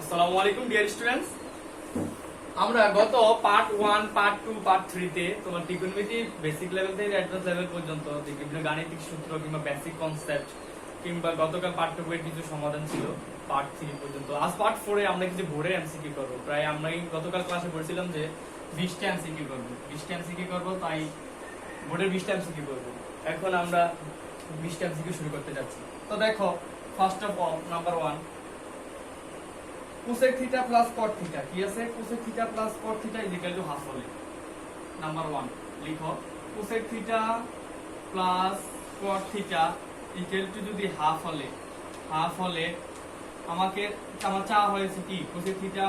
আসসালামু আলাইকুম dear students. আমরা গত পার্ট 1, পার্ট 2, পার্ট 3 তে তোমার ত্রিকোণমিতি বেসিক লেভেল থেকে অ্যাডভান্স লেভেল পর্যন্ত বিভিন্ন গাণিতিক সূত্র কিংবা বেসিক কনসেপ্ট কিংবা গতকাল পার্ট 2 এর কিছু সমাধান ছিল পার্ট 3 পর্যন্ত। আজ পার্ট 4 এ আমরা কিছু ভোরের এমসিকিউ করব। প্রায় আমরা গতকাল ক্লাসে পড়ছিলাম যে 20টা এমসিকিউ করব, 20টা এমসিকিউ করব, তাই ভোরের 20টা এমসিকিউ করব। এখন আমরা 20টা এমসিকিউ শুরু করতে যাচ্ছি। তো দেখো, first of all number 1, cosec theta plus cot theta কি আছে? cosec theta plus cot theta is equal to half হলে নাম্বার 1 লিখো, cosec theta plus cot theta equal to যদি হাফ হলে আমার চাওয়া হয়েছে কি cosec theta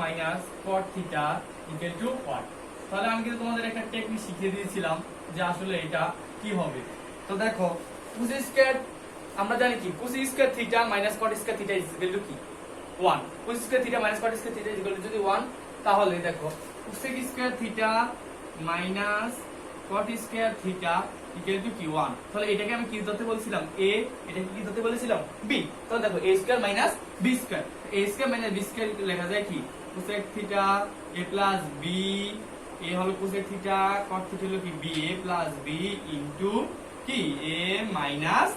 minus cot theta equal to what? তাহলে আমি কিন্তু তোমাদের একটা টেকনিক শিখিয়ে দিয়েছিলাম যে আসলে এটা কি হবে। তো দেখো, cosec square আমরা জানি কি cos square theta minus cot square theta is equal to কি 1। cos square theta minus cot square theta is equal two যদি 1, তাহলে দেখো cosec square theta minus cot square theta equal to কি 1। তাহলে এটাকে আমি কি ধরতে বলেছিলাম a, এটাকে কি ধরতে বলেছিলাম b। তাহলে দেখো a square minus b square, a square minus b square লেখা যায় কি cosec theta a plus b, a হলো cosec থিটা, cot থিটা হলো কি b a plus b into কি a minus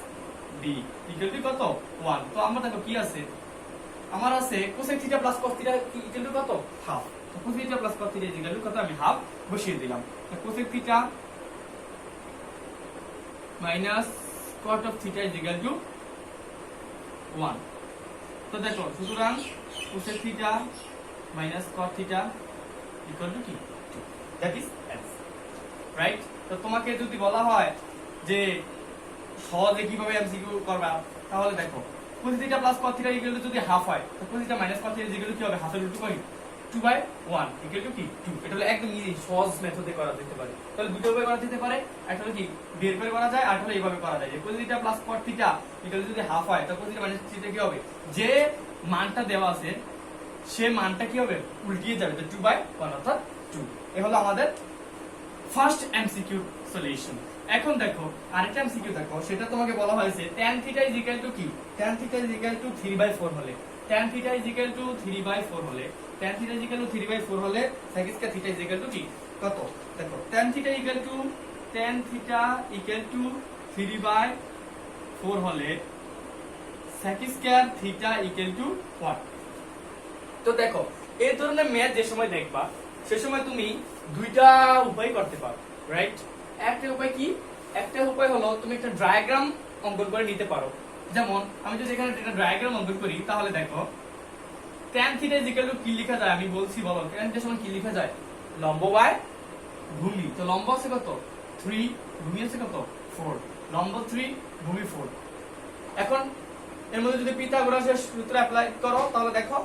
b equal to কত 1। তো আমরা দেখো কি আছে, আমার আছে cosec theta plus cos theta equal to কত হাফ। তো cos theta plus cos theta equal to কত, আমি হাফ বসিয়ে দিলাম। তো cosec theta minus cot of theta equal to 1। তো দেখো, সুতরাং cosec theta minus cot theta equal to কি 2, দ্যাট ইজ অ্যান্সার, রাইট। তো তোমাকে যদি বলা হয় যে সহজে কিভাবে এমসিকিউ করবা, তাহলে দেখো cos theta plus cot theta equal two যদি হাফ হয়, তো cos theta minus cot theta equal to কি হবে, হাফের রুট করি 2/1 ইকুয়াল টু কি 2। এটা হলো একদম ইজি সহজ মেথডে করা যেতে পারে। তাহলে দুটো ভাবে করা যেতে পারে, একটা হলো কি বের করে করা যায়, আর হলো এইভাবে করা যায় যে cos theta plus cot theta equal two যদি হাফ হয়, তো cos থিটা মাইনাস থিটা কি হবে, যে মানটা দেওয়া আছে সে মানটা কি হবে উল্টিয়ে যাবে, তো 2/1 অর্থাৎ 2। এই হলো আমাদের ফার্স্ট এমসিকিউ সলিউশন। এখন দেখো আরেকটা এমসিকিউ দেখো, সেটা তোমাকে বলা হয়েছে tan theta is equal to কি, tan theta is equal two 3/4 হলে, tan theta is equal two 3/4 হলে, tan theta is equal two 3/4 হলে sec square theta is equal to কি কত। দেখো tan থিটা ইকুয়াল টু 3/4 হলে sec square theta equal to what? তো দেখো, এই ধরনের ম্যাথ যে সময় দেখবা সে সময় তুমি দুইটা উপায় করতে পারো, রাইট। একটা উপায় কি, একটা উপায় হলো তুমি একটা ডায়াগ্রাম অঙ্কন করে নিতে পারো। যেমন আমি যদি এখানে একটা ডায়াগ্রাম অঙ্কন করি, তাহলে দেখো tan theta is equal to কি লেখা যায় আমি বলছি, বলো tan এর সময় কি লেখা যায়, লম্ব বাই ভূমি। তো লম্ব আছে কত 3, ভূমি আছে কত 4, লম্ব 3 ভূমি 4। এখন এর মধ্যে যদি পিথাগোরাসের সূত্র অ্যাপ্লাই করো, তাহলে দেখো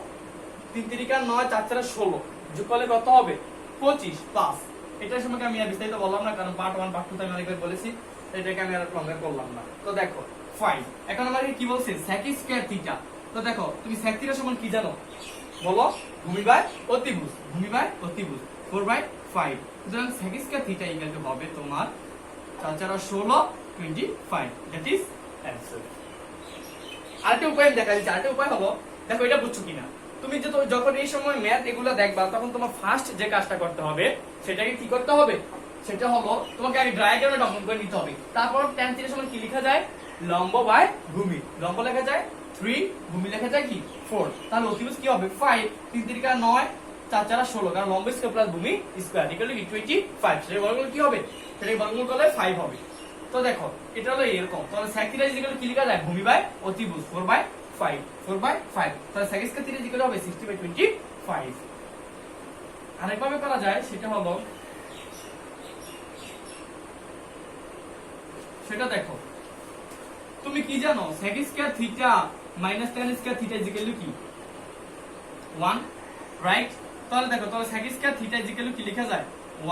3 3 9 4 4 16 যোগ করলে কত হবে 25 প্লাস। এটার সময় আমি আর বিস্তারিত বললাম না, কারণ পার্ট 1 পার্ট 2 তে আমি অনেকবার বলেছি, এটাকে আমি আর লঙ্গের করলাম না। তো দেখো 5, এখন আমাকে কি বলছে sec স্কয়ার থিটা। তো দেখো তুমি sec থিটার সমান কি জানো বলো, ভূমি বাই অতিভুজ, ভূমি বাই অতিভুজ 4/5। সুতরাং sec square theta equal two হবে তোমার 4 4 16 25, দ্যাট ইজ অ্যানসার। আরেকটা উপায় আমি দেখা দিচ্ছি, আরেকটা উপায় হলো, দেখো এটা বুঝছো কিনা, তুমি যে যখন এই সময় ম্যাথ এগুলো দেখবা, তখন তোমার ফার্স্ট যে কাজটা করতে হবে সেটাকে কি করতে হবে, সেটা হলো তোমাকে আগে ডায়াগ্রামে অঙ্কন করে নিতে হবে। তারপর tan থিটার সমান কি লেখা যায়, লম্ব বাই ভূমি, লম্ব লেখা যায় 3, ভূমি লেখা যায় কি 4। তাহলে অতিভুজ কি হবে 5, 3 3 9 4 4 16, কারণ লম্ব স্কয়ার প্লাস ভূমি স্কয়ার ইকুয়াল টু 25। সেটা বর্গমূল কি হবে, সেটাকে বর্গমূল করলে 5 হবে। তো দেখো এটা হলো এরকম, তাহলে sec theta is equal to কি লেখা যায়, ভূমি বাই অতিভুজ 4/5, তাহলে sec স্কয়ার থিটা ইকুয়াল হবে 60/25। আরেকভাবে করা যায়, সেটা হলো, সেটা দেখো তুমি কি জানো sec square theta minus tan square theta is equal to কি 1, রাইট। তাহলে দেখো, তাহলে sec square theta is equal to কি লেখা যায়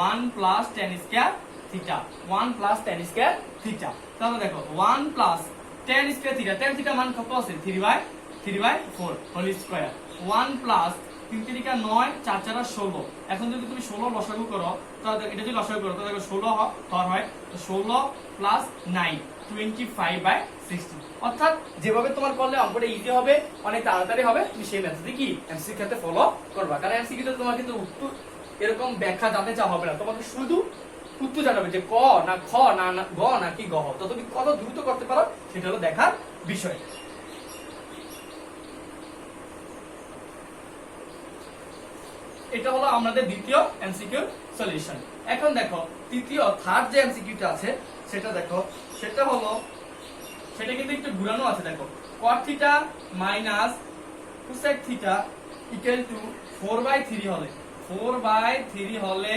1 plus tan square theta, 1 plus tan square theta. তাহলে দেখো 1 plus tan square theta, tan theta মান কত আছে 3/4 হোল স্কয়ার, 1 প্লাস 3 3 9 4 4 16। এখন যদি তুমি 16 লসাগু করো তাহলে এটা যদি লসাগু করো তাহলে দেখো 16 হর হয়, তো 16 প্লাস 9 25/60। অর্থাৎ যেভাবে তোমার করলে অঙ্কটা ইজি হবে, অনেক তাড়াতাড়ি হবে, তুমি সেই মেথডে কি এমসিকিউ ক্ষেত্রে ফলো করবা। কারণ এমসিকিউ তে তোমার কিন্তু উত্তর এরকম ব্যাখ্যা জানতে চাওয়া হবে না, তোমাকে শুধু উত্তর জানাবে যে ক না খ না গ নাকি গ, তো তুমি কত দ্রুত করতে পারো সেটা হলো দেখার বিষয়। এটা হলো আমাদের দ্বিতীয় এমসিকিউ সলিউশন। এখন দেখো তৃতীয় থার্ড যে এমসিকিউটা আছে সেটা দেখো, সেটা হলো সেটা কিন্তু একটু ঘুরানো আছে। দেখো cot θ minus cosec θ equal to 4/3 হলে 4/3 হলে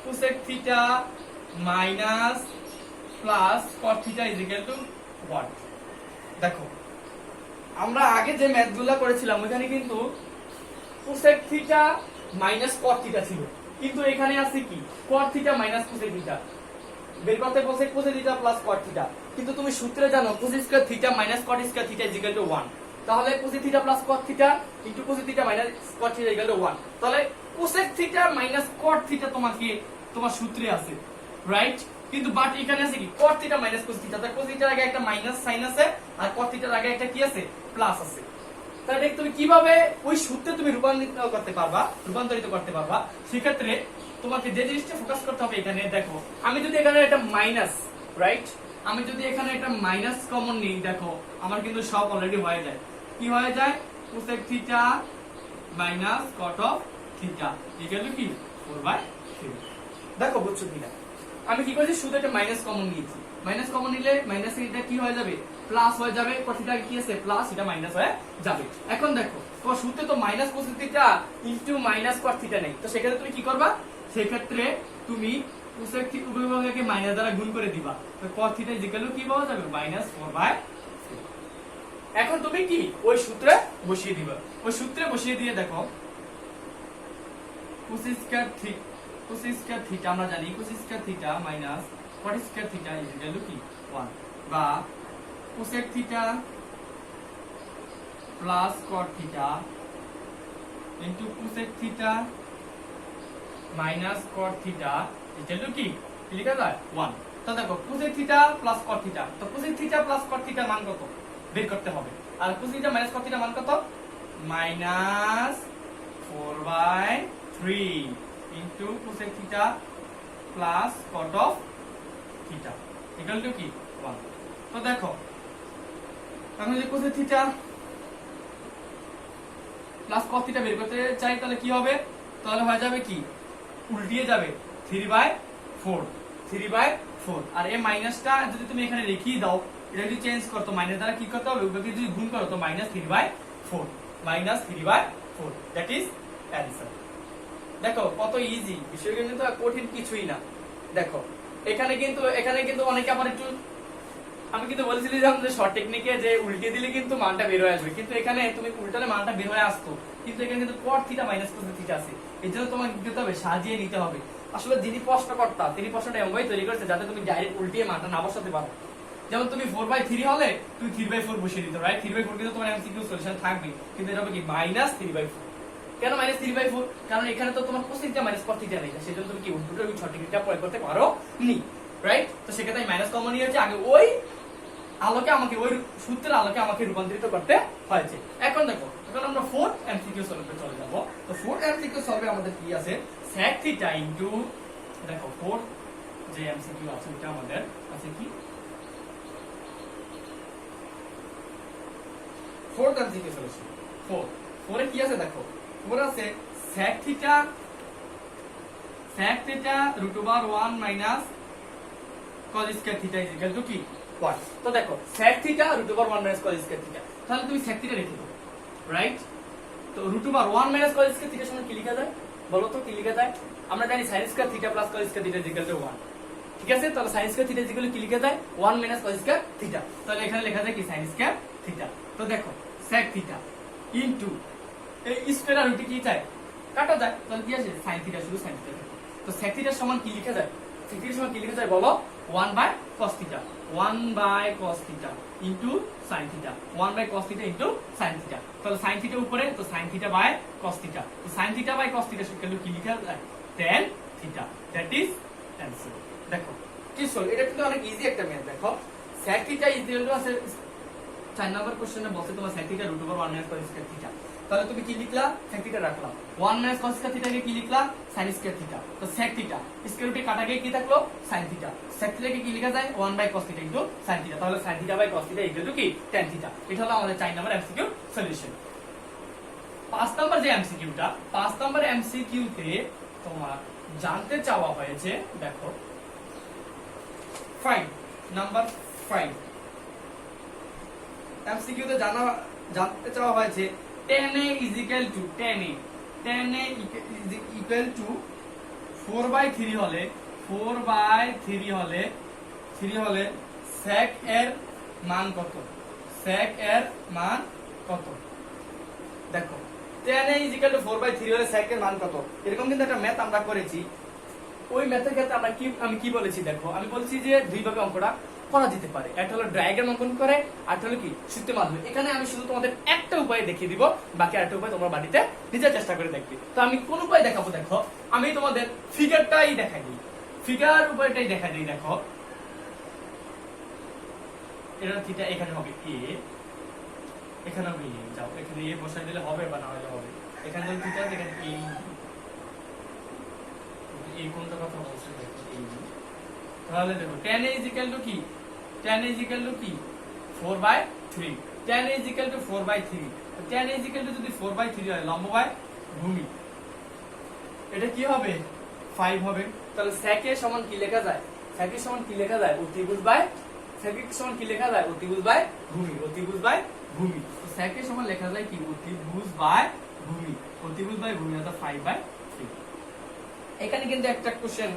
cosec θ minus plus cot θ is equal to what? দেখো আমরা আগে যে ম্যাথগুলো করেছিলাম ওখানে কিন্তু cosec θ মাইনাস cot θ ছিল, কিন্তু এখানে আছে কি cot θ মাইনাস cosec θ বের করতে বলছে cosec θ প্লাস cot θ, কিন্তু তুমি সূত্রে জানো cos square θ minus cot square θ is equal to 1। তাহলে cosec θ plus cot θ into cosec θ minus cot θ is equal to 1। তাহলে cosec θ মাইনাস cot θ তোমাকে তোমার সূত্রে আছে, রাইট? কিন্তু বাট এখানে আছে কি cot θ মাইনাস cos θ, তাহলে cos θ এর আগে একটা মাইনাস সাইন আছে আর cot θ এর আগে একটা কি আছে প্লাস আছে। তাহলে তুমি কিভাবে ওই সূত্রে তুমি রূপান্তরিত করতে পারবা সেক্ষেত্রে তোমাকে যে জিনিসটা ফোকাস করতে হবে এখানে দেখো, আমি যদি এখানে একটা মাইনাস, রাইট, আমি যদি এখানে একটা মাইনাস কমন নিই, দেখো আমার কিন্তু সব অলরেডি হয়ে যায়। কি হয়ে যায়? cosec θ minus cot θ equal to কি 4/3। দেখো বুঝছো কিনা? আমি কি করেছি শুধু একটা মাইনাস কমন নিয়েছি, মাইনাস কমন নিলে মাইনাস এটা কি হয়ে যাবে প্লাস হয়ে যাবে, cot θ কি আছে প্লাস, এটা মাইনাস হয়ে যাবে। এখন দেখো তোমার সূত্রে তো minus cos θ into minus cot θ নেই, তো সেক্ষেত্রে তুমি কি করবা? সেক্ষেত্রে তুমি cosec θ উভয়কে মাইনাস দ্বারা গুণ করে দিবা, তো cot θ ইজ ইকুয়াল টু কি পাওয়া যাবে -4/3। এখন তুমি কি ওই সূত্রে বসিয়ে দিবা, ওই সূত্রে বসিয়ে দিয়ে দেখো cos স্কয়ার θ আমরা জানি cos square θ minus cot square θ is equal to কি 1, বা cosec θ plus cot θ into cosec θ minus cot θ equal to কি লিখা যায় 1। তো দেখো cosec θ প্লাস cot θ, তো cosec θ প্লাস cot θ মান কত বের করতে হবে, আর cosec θ মাইনাস cot θ মান কত -4/3 into cosec θ plus cot θ equal to কি 1। তো দেখো আমি যদি cosec θ প্লাস cot θ বের করতে চাই তাহলে কি হবে? তাহলে হয়ে যাবে কি উল্টিয়ে যাবে 3/4, আর এই মাইনাসটা যদি তুমি এখানে রেখেই দাও, এটা যদি চেঞ্জ করতো মাইনাস দ্বারা কি করতে হবে উভয়কে যদি গুণ করো তো -3/4 দ্যাট ইজ অ্যান্সার। দেখো কত ইজি বিষয়, কিন্তু কঠিন কিছুই না। দেখো এখানে কিন্তু অনেকে আবার একটু, আমি কিন্তু বলেছিলাম যে শর্ট টেকনিকে যে উল্টে দিলে কিন্তু মানটা বের হয়ে আসবে, কিন্তু এখানে তুমি উল্টালে মানটা বের হয়ে আসতো, কিন্তু এখানে কিন্তু cot θ মাইনাস cos θ আছে, এর জন্য তোমাকে কি করতে হবে সাজিয়ে নিতে হবে। আসলে যিনি প্রশ্নকর্তা তিনি প্রশ্নটা এমনভাবে তৈরি করেছে যাতে তুমি ডাইরেক্ট উল্টিয়ে মানটা না বসাতে পারো। যেমন তুমি 4/3 হলে তুমি 3/4 বসিয়ে দিতে, রাইট? 3/4 কিন্তু তোমার এমসিকিউ সলিউশন থাকবে, কিন্তু এটা হবে কি -3/4। কেন -3/4? কারণ এখানে তো তোমার cos θ মাইনাস cot θ নেই, সেজন্য তুমি কি উল্টোটা ওই শর্ট টেকনিকটা প্রয়োগ করতে পারো নি, রাইট? তো সেক্ষেত্রে মাইনাস কমন নিয়েছে, আগে ওই আলোকে আমাকে ওই সূত্রের আলোকে আমাকে রূপান্তরিত করতে হয়েছে। এখন দেখো এখন আমরা 4th এমসিকিউ সলভে চলে যাব। তো 4th এমসিকিউ সলভে আমাদের কি আছে sec θ ইনটু, দেখো 4th যে এমসিকিউ আছে এটা আমাদের আছে কি 4th এমসিকিউ সলিউশন 4 এ কি আছে দেখো 4 আছে sec θ √1 minus cos square θ is equal to কি 1। তো দেখো sec θ √1 মাইনাস cos স্কয়ার θ, তাহলে তুমি sec θ রেখে দাও, রাইট? তো √1 মাইনাস cos স্কয়ার θ এর সমান কি লেখা যায় বলো তো, কি লেখা যায়? আমরা জানি sin square θ plus cos square θ is equal to 1, ঠিক আছে? তাহলে sin square θ is equal to কি লেখা যায় 1 মাইনাস cos স্কয়ার θ, তাহলে এখানে লেখা যায় কি sin স্কয়ার θ। তো দেখো sec θ ইনটু এই স্কয়ার আর রুট কি চাই কাটা যায়, তাহলে কি আসে sin θ, শুধু sin θ। তো sec θ এর সমান কি লেখা যায়? sec θ এর সমান কি লেখা যায় বলো 1 by cos theta, 1 by cos theta into sin theta, 1 by cos theta into sin theta. তাহলে sin থিটা উপরে, তো sin theta by cos theta, তো sin theta by cos theta সূত্র কি লেখা যায়, tan theta, that is answer. দেখো কি সল, এটা কিন্তু অনেক ইজি একটা ম্যাথ। দেখো sec theta is equal two আছে 4 নাম্বার কোশ্চেনে বলছে তোমার sec theta √1 - cos square theta, তাহলে তুমি কি লিখলা, sec থিটা রাখলাম, 1 - cos স্কয়ার থিটাকে কি লিখলা, sin স্কয়ার থিটা, তো sec থিটা স্কয়ার রুটে কাটা গিয়ে কি থাকলো, sin থিটা, sec থিটাকে কি লেখা যায় 1 by cos theta into sin theta, তাহলে sin theta by cos theta equal to কি tan থিটা। এটা হলো আমাদের 4 নাম্বার এমসিকিউ সলিউশন। 5 নাম্বার যে এমসিকিউটা, 5 নাম্বার এমসিকিউতে তোমার জানতে চাওয়া হয়েছে, দেখো 5 নাম্বার 5 এমসিকিউতে জানতে চাওয়া হয়েছে tan a is equal to tan a is equal to 4/3 হলে 4/3 হলে sec এর মান কত, sec এর মান কত। দেখো tan a is equal to 4/3 হলে sec এর মান কত, এরকম কিন্তু একটা ম্যাথ আমরা করেছি। ওই ম্যাথের ক্ষেত্রে আমি কি বলেছি, দেখো আমি বলছি যে দুই ভাবে অঙ্কটা করা যেতে পারে, একটা হলো ডায়াগ্রাম অঙ্কন করে, আর হলো কি সূত্রের মাধ্যমে। এখানে আমি শুধু তোমাদের একটা উপায় দেখিয়ে দিব, বাকি আরেকটা উপায় তোমরা বাড়িতে নিজের চেষ্টা করে দেখবে। তো আমি কোন উপায় দেখাবো, দেখো আমি তোমাদের ফিগারটাই দেখাই দিই, ফিগার উপায়টাই দেখাই দিই। দেখো এটা থিটা এখানে হবে a, এখানে হবে a, যাও এখানে a বসাই দিলে হবে বা না হলে হবে, এখানে যদি থিটা এখানে a, এই কোনটা কথা বলছে দেখো এই, তাহলে দেখো tan a is equal to কি, tan a is equal to কি 4/3, tan a is equal to 4/3, tan a is equal to যদি 4/3 হয় লম্ব বাই ভূমি, এটা কি হবে 5 হবে। তাহলে sec এর সমান কি লেখা যায়, sec এর সমান কি লেখা যায়, অতিভুজ বাই, sec এর সমান কি লেখা যায়, অতিভুজ বাই ভূমি, অতিভুজ বাই ভূমি। তো sec এর সমান লেখা যায় কি, অতিভুজ বাই ভূমি, অতিভুজ বাই ভূমি অর্থাৎ 5/3। এখানে কিন্তু একটা কোশ্চেন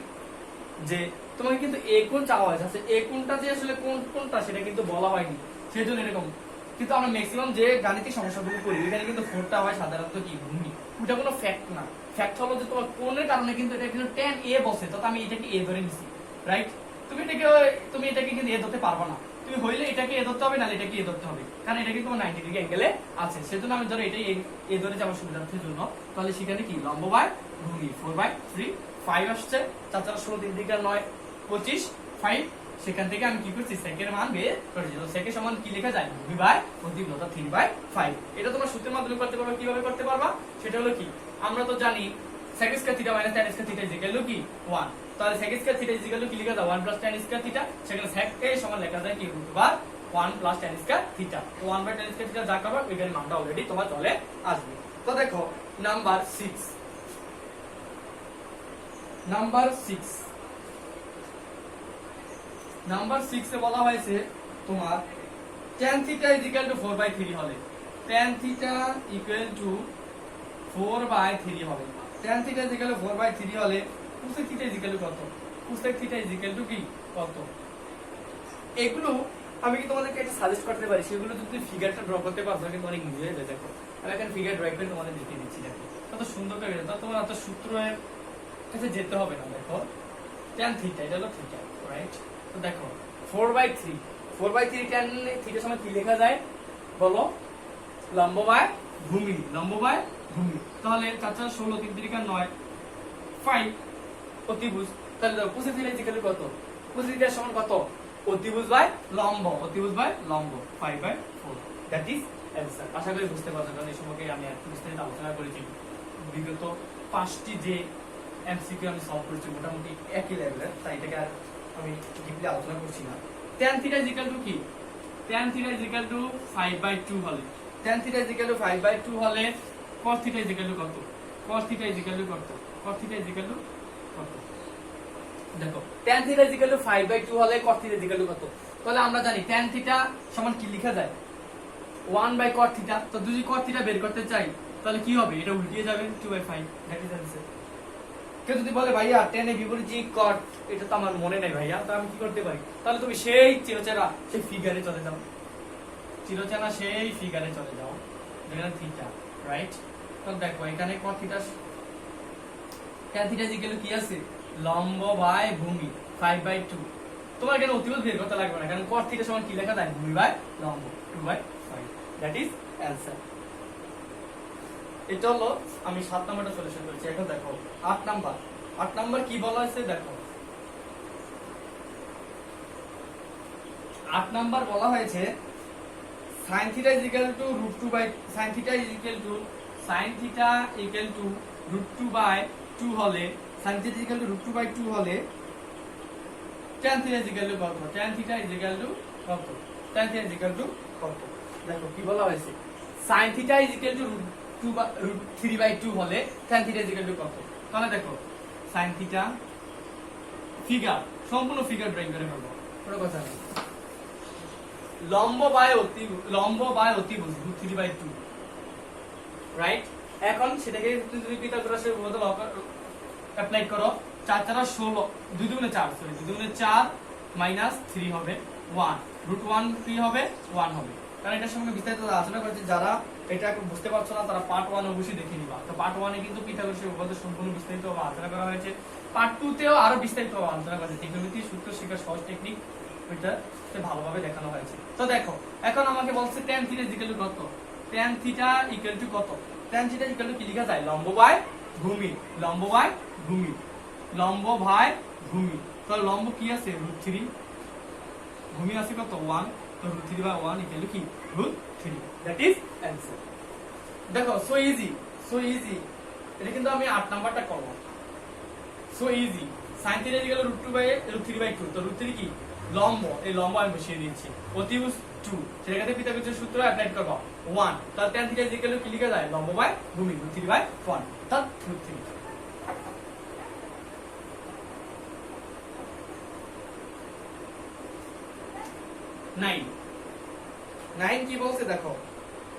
যে তোমাকে কিন্তু এ কোণ চাওয়া হয়েছে, আচ্ছা এ কোণটা যে আসলে কোনটা সেটা কিন্তু বলা হয়নি, সেজন্য এরকম। কিন্তু আমরা ম্যাক্সিমাম যে গাণিতিক সমস্যাগুলো করি এখানে কিন্তু 4টা হয় সাধারণত কি ভূমি, ওটা কোনো ফ্যাক্ট না। ফ্যাক্ট হলো যে তোমার কোণের কারণে কিন্তু এটা কিন্তু tan a বসে, তো আমি এটাকে a ধরে নিছি, রাইট। তুমি এটাকে কিন্তু a ধরতে পারবে না, তুমি হইলে এটাকে a ধরতে হবে, না এটাকে a ধরতে হবে, কারণ এটা কিন্তু 90 ডিগ্রি অ্যাঙ্গেলে আছে, সেজন্য আমি ধরে এটাই a ধরে যাওয়ার সুবিধার্থের জন্য। তাহলে সেখানে কি লম্ব বাই ভূমি 4/3, 5 আসছে, 4 4 16 3 3 9 25, 5, সেখান থেকে আমি কি করছি sec এর মান বের করেছি। তো sec এর সমান কি লেখা যায়, ভূমি বাই অতিভুজ অর্থাৎ 3/5। এটা তোমরা সূত্রের মাধ্যমে করতে পারবে, কিভাবে করতে পারবা সেটা হলো কি, আমরা তো জানি sec square theta minus tan square theta is equal to কি 1, তাহলে sec square theta is equal to কি লেখা যায় 1 tan স্কয়ার থিটা, সেখানে sec এর সমান লেখা যায় কি √1 tan স্কয়ার থিটা, তো 1 tan স্কয়ার থিটা যা করবে এখানে মানটা অলরেডি তোমার চলে আসবে। তো দেখো নাম্বার 6, নাম্বার 6 এ বলা হয়েছে তোমার tan theta is equal to 4/3 হলে, tan থিটা ইকুয়াল টু 4/3 হবে, tan theta is equal to 4/3 হলে cosec theta is equal to কত, cosec theta is equal to কি কত। এগুলো আমি কি তোমাদেরকে একটা সাজেস্ট করতে পারি, সেগুলো যদি ফিগারটা ড্র করতে পারো কিন্তু অনেক ইজি হয়ে যায়। দেখো আমি এখানে ফিগার ড্র করে তোমাদের দেখিয়ে দিচ্ছি, দেখো কত সুন্দর করে, তো তোমার এত সূত্রের কাছে যেতে হবে না। দেখো tan থিটা এটা হলো থিটা, রাইট। তো দেখো 4/3 tan থিটা সমান কি লেখা যায় বলো, লম্ব বাই ভূমি, লম্ব বাই ভূমি। তাহলে 4 4 16 3 3 9 5 অতিভুজ, তাহলে দেখো cosec থিটা ইকুয়াল টু কত, cosec থিটা সমান কত, অতিভুজ বাই লম্ব, অতিভুজ বাই লম্ব 5/4, দ্যাট ইজ অ্যানসার। আশা করি বুঝতে পারছো, কারণ এই সময়কে আমি একটু বিস্তারিত আলোচনা করেছি। বিগত 5টি যে এমসিকিউ আমি সলভ করেছি মোটামুটি একই লেভেলের, তাই এটাকে আর আমি ডিপলি আলোচনা করছি না। tan theta is equal to কি, tan theta is equal two 5/2 হলে, tan theta is equal two 5/2 হলে cos theta is equal to কত, cos theta is equal to কত, cos theta is equal to কত। দেখো tan theta is equal two 5/2 হলে cos theta is equal to কত, তাহলে আমরা জানি tan থিটা সমান কি লেখা যায় 1/cot থিটা। তো যদি cot থিটা বের করতে চাই তাহলে কি হবে, এটা উল্টিয়ে যাবে 2/5, দ্যাট ইজ आंसर। কেউ যদি বলে ভাইয়া tan এর বিপরীত যে cot, এটা তো আমার মনে নাই ভাইয়া, তো আমি কি করতে পারি, তাহলে তুমি সেই চিরচেনা সেই ফিগারে চলে যাও, চিরচেনা সেই ফিগারে চলে যাও যেখানে থিটা, রাইট। তো দেখো এখানে cot theta, tan theta equal কি আছে, লম্ব বাই ভূমি 5/2, তোমার কেন অতিভুজ বের করতে লাগবে না, কারণ cos থিটা সমান কি লেখা যায়, ভূমি বাই লম্ব 2/5, দ্যাট ইজ অ্যানসার। এটা হলো আমি 7 নাম্বারটা সলিউশন করেছি। এখন দেখো 8 নাম্বার কি বলা হয়েছে দেখো। 8 নাম্বার বলা হয়েছে sin theta is equal to root 2 by sin theta is equal to root 2 by 2 হলে sin theta is equal to root 2 by 2 হলে tan theta is equal to কত, tan theta is equal to কত, tan theta is equal to কত। দেখো কি বলা হয়েছে, sin theta is equal to root 3 by 2 হলে tan theta is equal to কত। তাহলে দেখো sin theta ফিগার, সম্পূর্ণ ফিগার ড্রয়িং করে ফেলবো, কোনো কথা নেই। লম্ব বাই অতিভুজ root 3 by 2, রাইট। এখন সেটাকে তুমি পিথাগোরাসের উপপাদ্য অ্যাপ্লাই করো। 4 4 16, 2 2 4, সরি 2 2 4 মাইনাস 3 হবে 1, root 1 3 হবে 1 হবে। কারণ এটার সঙ্গে বিস্তারিত আলোচনা করেছি, যারা এটা বুঝতে পারছো না তারা পার্ট 1 অবশ্যই দেখে নিবা। তো পার্ট 1 এ কিন্তু পিথাগোরাসের উপপাদ্য সম্পূর্ণ বিস্তারিত আলোচনা করা হয়েছে। পার্ট 2 তেও আরো বিস্তারিত আলোচনা করা হয়েছে, ত্রিকোণমিতি সূত্র শেখার সহজ টেকনিক, ওইটাতে ভালোভাবে দেখানো হয়েছে। তো দেখো এখন আমাকে বলছে tan থিটা ইকুয়াল টু কত, tan থিটা ইকুয়াল টু কত, tan থিটা ইকুয়াল টু কি লেখা যায়, লম্ব বাই ভূমি, লম্ব বাই ভূমি, লম্ব ভাই ভূমি। তো লম্ব কি আছে root 3, ভূমি আছে কত 1, তো root 3 by 1 ইকুয়াল টু কি root 3, দ্যাট ইজ অ্যানসার। দেখো সো ইজি, এটা কিন্তু আমি 8 নাম্বারটা করব, so easy. sin theta equal two root 2 by root 3 by 2, তো root 3 কি লম্ব, এই লম্ব আমি বসিয়ে দিয়েছি, অতিভুজ 2, সেটাতে পিথাগোরাসের সূত্র অ্যাপ্লাই করব 1, তাহলে tan থিটা ইকুয়াল টু কি লেখা যায়, লম্ব বাই ভূমি root 3 by 1, তাহলে root 3। 9 কি বলছে দেখো,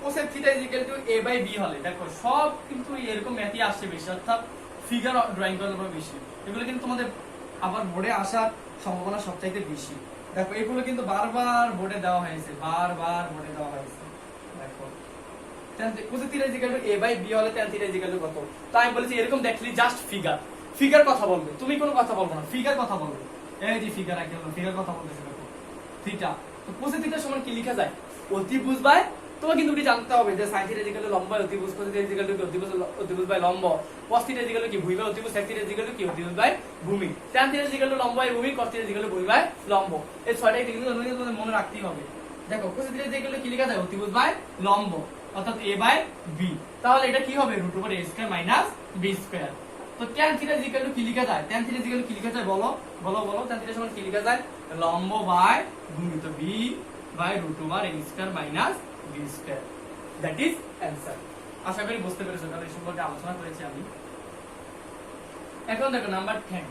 cosec theta is equal to a by b হলে, দেখো সব কিন্তু এরকম ম্যাথই আসছে বেশি, অর্থাৎ ফিগার ড্রয়িং করার উপর বেশি, এগুলো কিন্তু তোমাদের আবার বোর্ডে আসার সম্ভাবনা সবচাইতে বেশি। দেখো এগুলো কিন্তু বারবার বোর্ডে দেওয়া হয়েছে, দেখো cosec theta is equal to a by b হলে tan theta is equal to কত। তো আমি বলেছি এরকম দেখলি জাস্ট ফিগার কথা বলবে, তুমি কোনো কথা বলবো না, ফিগার কথা বলবে। এই যে ফিগার আঁকে হলো, ফিগার কথা বলতেছে দেখো থিটা, তো cosec থিটা সমান কি লেখা যায়, অতিভুজ বাই, তোমাকে কিন্তু জানতে হবে যে sin থিটা ইকুয়াল টু লম্ব বাই অতিভুজ, cos থিটা ইকুয়াল টু অতিভুজ বাই লম্ব, cos থিটা ইকুয়াল টু কি ভূমি বাই অতিভুজ, sec থিটা ইকুয়াল টু কি অতিভুজ বাই ভূমি, tan থিটা ইকুয়াল টু লম্ব বাই ভূমি, cos থিটা ইকুয়াল টু ভূমি বাই লম্ব। এই ছয়টাই কিন্তু তোমাদের মনে রাখতেই হবে। দেখো cos থিটা ইকুয়াল টু কি লেখা যায়, অতিভুজ বাই লম্ব, অর্থাৎ a বাই b, তাহলে এটা কি হবে root over a square minus b square. তো tan থিটা ইকুয়াল টু কি লেখা যায়, tan থিটা ইকুয়াল টু কি লেখা যায় বলো, tan থিটা সমান কি লেখা যায়, লম্ব বাই ভূমি, তো b by root over a square minus b square, that is answer. আশা করি বুঝতে পেরেছো, কারণ এই সম্পর্কে আলোচনা করেছি আমি। এখন দেখো নাম্বার 10,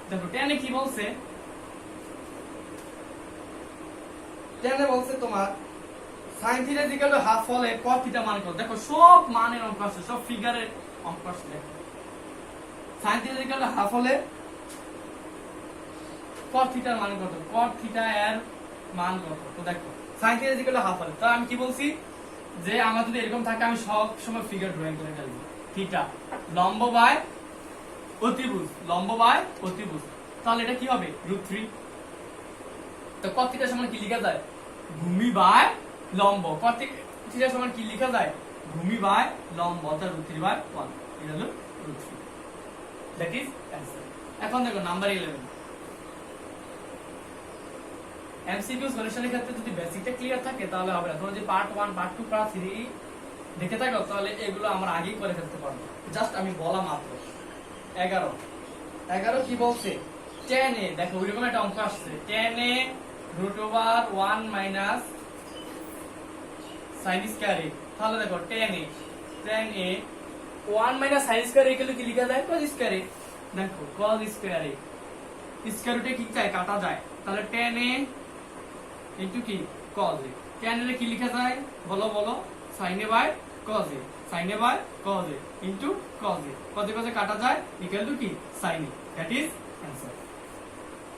দেখো 10 এ কি বলছে, 10 এ বলছে তোমার sin theta equal to half হলে cos থিটা মান কত। দেখো সব মানের অঙ্ক আছে, সব ফিগারের অঙ্ক আছে। দেখো sin theta equal to half হলে cos থিটার মান কত, cos থিটা এর মান কত। তো দেখো sin theta equal to half হলে, তো আমি কি বলছি যে আমার যদি এরকম থাকে আমি সব সময় ফিগার ড্রয়িং করে ফেলবো, থিটা লম্ব বাই অতিভুজ, তাহলে এটা কি হবে root 3। তো cos থিটা সমান কি লেখা যায়, ভূমি বাই লম্ব, cos থিটা সমান কি লেখা যায়, ভূমি বাই লম্ব, অর্থাৎ root 3 by 1, এটা হলো root 3, দ্যাট ইজ অ্যানসার। এখন দেখো নাম্বার 11, এমসিকিউ সলিউশনের ক্ষেত্রে যদি বেসিকটা ক্লিয়ার থাকে তাহলে হবে না, তোমরা যদি পার্ট 1 পার্ট 2 পার্ট 3 দেখে থাকো তাহলে এগুলো আমরা আগেই করে ফেলতে পারবো, জাস্ট আমি বলা মাত্র। 11 কি বলছে, tan a, দেখো ওইরকম একটা অঙ্ক আসছে, tan a root over 1 minus sin square a, তাহলে দেখো tan a 1 minus sin square a কে কি লেখা যায়, cos square a, দেখো cos square a, স্কয়ার রুটে কি চাই কাটা যায়, তাহলে tan a ইনটু কি cos a, tan a কি লেখা যায় বলো sin a by cos a, sin a by cos a into cos a, cos a কাটা যায় ইকুয়াল টু কি sin a, that is answer.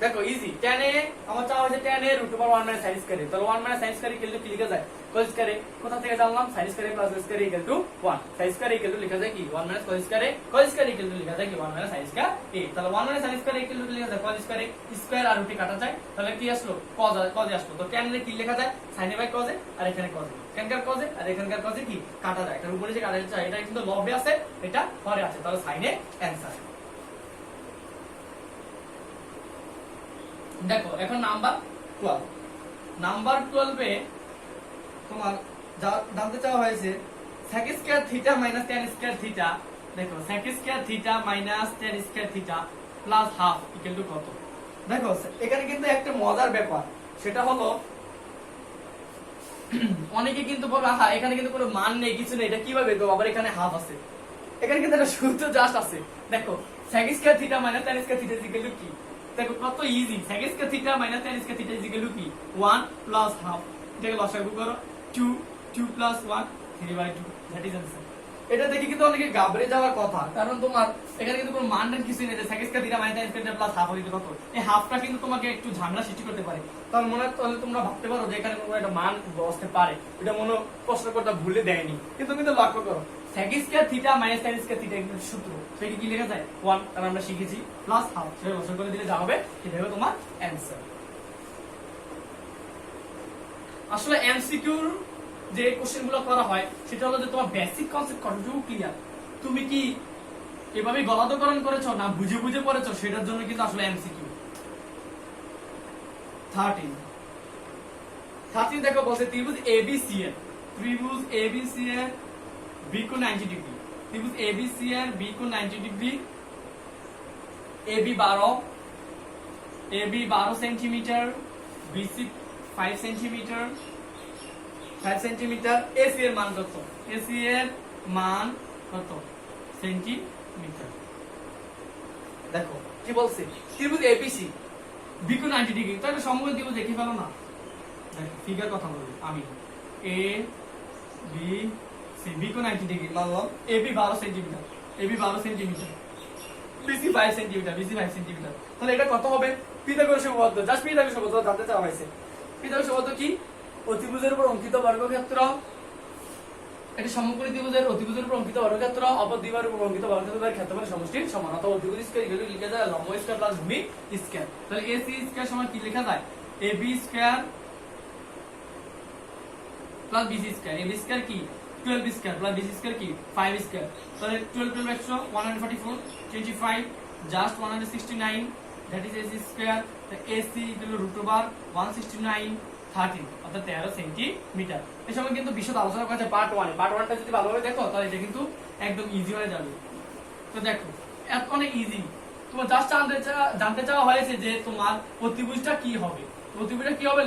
দেখো ইজি tan a আমার চাওয়া হয়েছে tan a √1 - sin স্কয়ার তাহলে 1 - sin স্কয়ার ইকুয়াল টু কি লেখা যায় cos স্কয়ার কোথা থেকে জানলাম sin square plus square equal to 1 sin square equal to লেখা যায় কি 1 - cos square cos square equal to লেখা যায় কি 1 - sin স্কয়ার a তাহলে 1 - sin স্কয়ার ইকুয়াল টু লেখা যায় cos স্কয়ার স্কয়ার আর রুটে কাটা যায় তাহলে কি আসলো cos আসলো তো tan এর কি লেখা যায় sin a cos আর এখানে cos এখানকার cos আর এখানকার cos কি কাটা যায় এটা উপরে যে কাটা যায় এটা কিন্তু লবে আছে এটা হরে আছে তাহলে sin a आंसर দেখো এখন নাম্বার 12 নাম্বার 12 এ তোমার জানতে চাওয়া হয়েছে sec square theta minus tan square theta দেখো sec square theta minus tan square theta plus half equal to কত দেখো এখানে কিন্তু একটা মজার ব্যাপার সেটা হলো অনেকে কিন্তু বলে হ্যাঁ এখানে কিন্তু কোনো মান নেই কিছু নেই এটা কিভাবে দেবো আবার এখানে হাফ আছে এখানে কিন্তু একটা সূত্র জাস্ট আছে দেখো sec square theta minus tan square theta equal to কি দেখো কত easy sec square theta minus tan square theta equal to কি 1 প্লাস হাফ এটাকে লসাগু করো 2 প্লাস 1 3/2 দ্যাট ইজ आंसर এটা দেখে কিন্তু অনেকে গাবরে যাওয়ার কথা কারণ তোমার এখানে কিন্তু কোনো মান কিছু নেই sec square theta minus tan square theta plus half হইতে কত এই হাফটা কিন্তু তোমাকে একটু ঝামেলা সৃষ্টি করতে পারে তার মনে তাহলে তোমরা ভাবতে পারো যে এখানে কোনো একটা মান বসতে পারে এটা মনে প্রশ্নকর্তা ভুলে দেয়নি কিন্তু লক্ষ্য করো sec square theta minus tan square theta এর সূত্র সেটা কি লেখা যায় 1 কারণ আমরা শিখেছি প্লাস হাফ সেটা লসাগু করে দিলে যা হবে সেটা হবে তোমার आंसर আসলে এমসিকিউর যে কোশ্চেনগুলো করা হয় সেটা হলো যে তোমার বেসিক কনসেপ্ট কতটুকু ক্লিয়ার তুমি কি এভাবে গলাদকরণ করেছো না বুঝে বুঝে পড়েছো সেটার জন্য কিন্তু আসলে এমসিকিউ 13 দেখো বলছে ত্রিভুজ ABCN ত্রিভুজ ABCN B কোণ 90 ডিগ্রি ত্রিভুজ ABCN B কোণ 90 degree AB 12 centimetre BC 5 centimetre 5 centimetre AC এর মান কত AC এর মান কত সেন্টিমিটার দেখো কি বলছে ত্রিভুজ ABC B কোণ 90 ডিগ্রি তাহলে সমকোণ ত্রিভুজ দেখি ফেলো না দেখো ফিগার কথা বলি আমি A B C B কোণ 90 ডিগ্রি মানলাম AB 12 centimetre AB 12 centimetre BC 5 centimetre BC 5 centimetre তাহলে এটা কত হবে পিথাগোরাস উপপাদ্য জাস্ট পিথাগোরাস উপপাদ্য জানতে চাওয়া হয়েছে পিথাগোরাস উপপাদ্য কি অতিভুজের উপর অঙ্কিত বর্গক্ষেত্র এটি সমকোণী ত্রিভুজের অতিভুজের উপর অঙ্কিত বর্গক্ষেত্র অপর দ্বিবাহুর উপর অঙ্কিত বর্গক্ষেত্রের ক্ষেত্রফলের সমষ্টির সমান অথবা অতিভুজ স্কয়ার ইকুয়াল টু লিখা যায় লম্ব স্কয়ার প্লাস ভূমি স্কয়ার তাহলে AC স্কয়ার সমান কি লেখা যায় AB square plus BC square AB square কি 12 স্কয়ার প্লাস BC স্কয়ার কি 5 স্কয়ার তাহলে 12 144 25 just 169 that is AC square AC equal to √169 13 অর্থাৎ 13 সেন্টিমিটার এই সময় কিন্তু বিশদ আলোচনা করা আছে পার্ট 1টা যদি ভালোভাবে দেখো তাহলে এটা কিন্তু একদম ইজি হয়ে যাবে তো দেখো এত অনেক ইজি তোমার জাস্ট জানতে চাওয়া হয়েছে যে তোমার অতিভুজটা কি হবে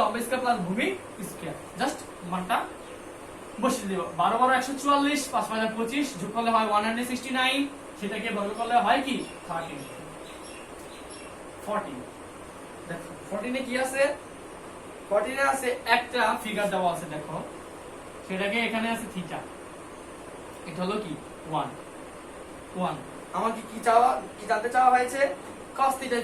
লম্ব স্কয়ার প্লাস ভূমি স্কয়ার জাস্ট মানটা বসিয়ে দিও 12 12 144 5 5 25 যোগ করলে হয় 169 সেটাকে বর্গ করলে হয় কি 13 14 দেখো 14 এ কি আছে 14 এ আছে একটা ফিগার দেওয়া আছে দেখো সেটাকে এখানে আছে থিটা এটা হলো কি 1 আমাকে কি জানতে চাওয়া হয়েছে cos থিটা